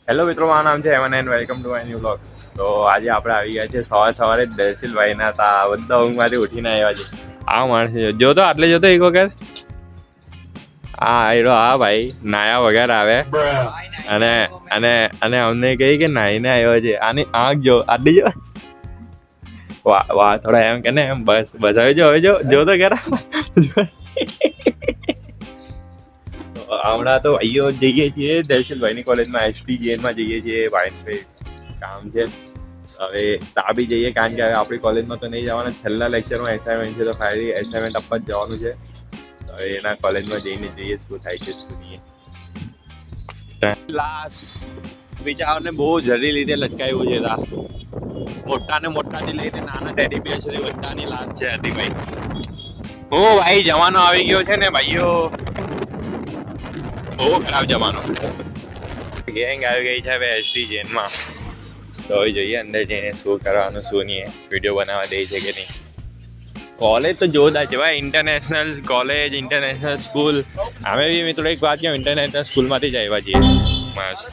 Hello મિત્રો, મારું નામ છે Heman and welcome to my new blog. તો આજે આપણે આવી ગયા છે સવારે દહેશીલભાઈના તા બધા ઊંઘમાંથી ઉઠીને આવ્યા છે. આ માણસ જોતો આટલે જોતો એક વખત હા ભાઈ નાયા વગર આવે અને અને અને અમને કહી કે નાઈને આવ્યો છે. આની આંખ જો આટલી જો વાહ થોડા એમ કે ને એમ બસ હવે જો તો ખરા. હમણાં તો ભાઈઓ જઈએ છીએ દહેશીલભાઈની કોલેજમાં STJN જઈએ છીએ. ભાઈ કામ છે હવે તા બી જઈએ કારણ કે હવે આપણી કોલેજમાં તો નહીં જવાના. છેલ્લા લેક્ચરમાં એસાઇનમેન્ટ છે તો ફાઇનલી એસાઇનમેન્ટ આપવા જ જવાનું છે. હવે એના કોલેજમાં જઈને જોઈએ શું થાય છે શું નહીં. ક્લાસ બિચારાને બહુ જલ્દી રીતે લટકાવ્યું છે. તા મોટાને મોટાથી લઈને નાના ટેડી બિયર સુધી બધાની લાશ છે હરદીભાઈ. ઓ ભાઈ જવાનો આવી ગયો છે ને ભાઈઓ, બહુ ખરાબ જમાનો. ગેંગ આવી ગઈ છે હવે STJN તો હવે જોઈએ અંદર જઈને શું કરવાનું શું નહીં, વિડીયો બનાવવા દે છે કે નહીં. કોલેજ તો જોરદાર છે ભાઈ, ઇન્ટરનેશનલ કોલેજ, ઇન્ટરનેશનલ સ્કૂલ. અમે બી મિત્રો એક વાત કહું, ઇન્ટરનેશનલ સ્કૂલમાંથી જ આવ્યા છીએ. મસ્ત.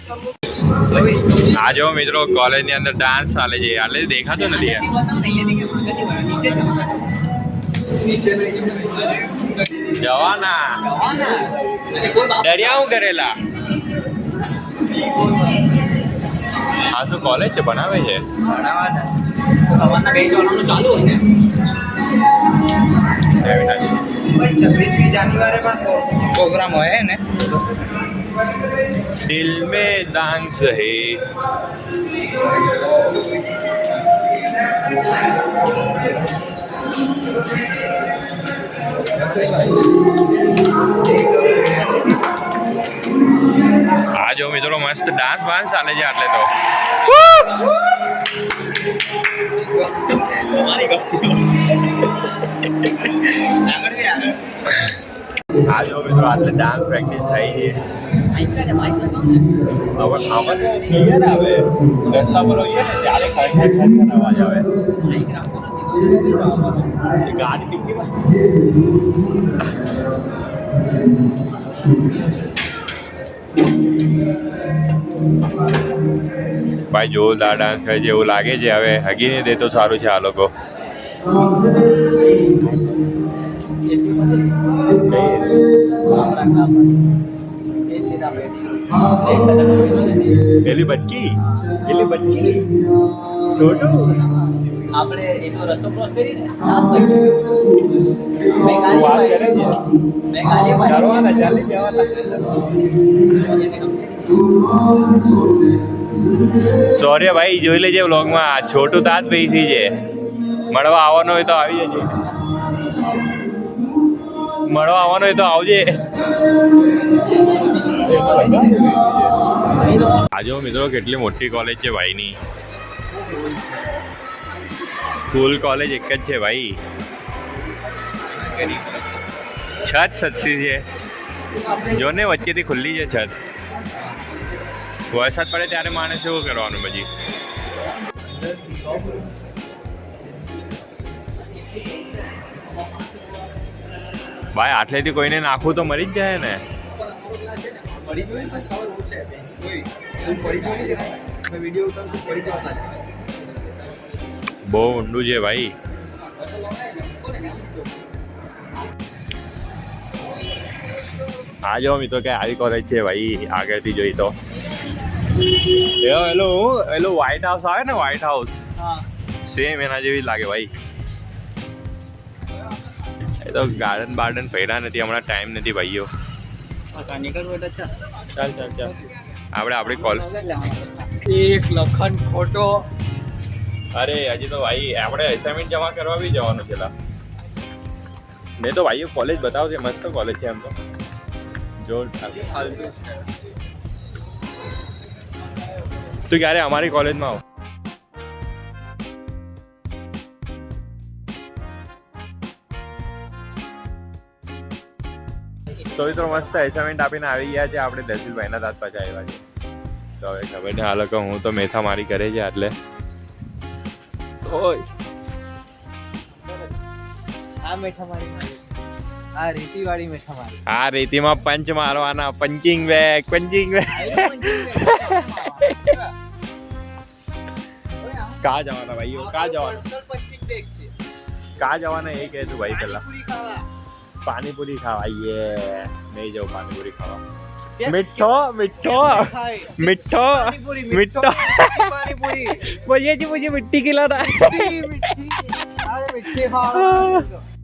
આ જો મિત્રો કોલેજની અંદર ડાન્સ ચાલે છે. એટલે દેખાતો નથી યાર. જવાના દરિયા હું કરેલા. આ શું કોલેજ છે, બનાવે છે? પ્રોગ્રામ હોય ને દિલ में डांस है. આ જો મિત્રો મસ્ત ડાન્સ બાન્સ ચાલે છે આટલે તો. આ જો મિત્રો આટલે ડાન્સ પ્રેક્ટિસ થઈ છે. હવે આમાં તો ક્લિયર આવે, રસ્તા પર હોઈએ ને ત્યારે ખરેખર અવાજ આવે. ગાડી ડિક્કીમાં ભાઈ જોરદાર ડાન્સ કરે છે એવું લાગે છે. હવે હગી નહીં દે તો સારું છે આ લોકો. એલી બટકી છોટું આપણે એનો રસ્તો ક્રોસ કરીને વાત કરે છે. કરવાના ચાલી જવાના. સોરી ભાઈ, જોઈ લેજે વ્લોગમાં. છોટું તાજ પૈસી છે. મળવા આવવાનો હોય તો આવી જજે. મળવા આવવાનો હોય તો આવજે. આજો મિત્રો કેટલી મોટી કોલેજ છે ભાઈની. સ્કૂલ કોલેજ એક જ છે ભાઈ. છત સચ્ચી છે જો ને, વચ્ચેથી ખુલ્લી છે છત. વરસાદ પડે ત્યારે માણસ એવું કરવાનું પછી. ભાઈ આટલેથી કોઈને નાખવું તો મરી જ જાય ને. બહુ ઊંડું છે ભાઈ. આ જો મિત્રો કે આવી કોલેજ છે ભાઈ આગળથી જોઈ તો. એલો વ્હાઈટ હાઉસ આવે ને, વ્હાઈટ હાઉસ સેમ એના જેવી જ લાગે ભાઈ. એ તો ગાર્ડન બાર્ડન ફર્યા નથી હમણાં, ટાઈમ નથી ભાઈઓ. ચાલ આપણે આપણી કોલેજ એક લખન ખોટો. અરે હજી તો ભાઈ આપણે એસાઇનમેન્ટ જમા કરવા બી જવાનું છે. મેં તો ભાઈઓ કોલેજ બતાવશે, મસ્ત કોલેજ છે એમ તો. જો તું ક્યારે અમારી કોલેજમાં આવ. તો મિત્રો મસ્ત એસાઇનમેન્ટ આપીને આવી ગયા છે આપણે દહેશીલભાઈના દાંત પાછા આવ્યા છે. તો હવે ખબર નહીં આ લોકો, હું તો મેથા મારી કરે છે એટલે. ઓય આ મેઠા મારી, આ રેતી વાળી મેઠા મારી. આ રેતીમાં પંચ મારવાના. પંચિંગ બેગ कहाँ जवाना भाई हो कहाँ जवाना पर्सनल પશ્ચિમ ડેક છે कहाँ जवाना ये कह तू भाई पहला પાણીપુરી ખાવા पानी पूरी खावा ये नहीं जाओ पानी पूरी खावा क्या- मिठो मिठो ખાય मिठो પાણીપુરી મીઠો. પાણીપુરી भैया जी मुझे मिट्टी खिला था મીઠી મીઠી અરે મીઠી ખાવા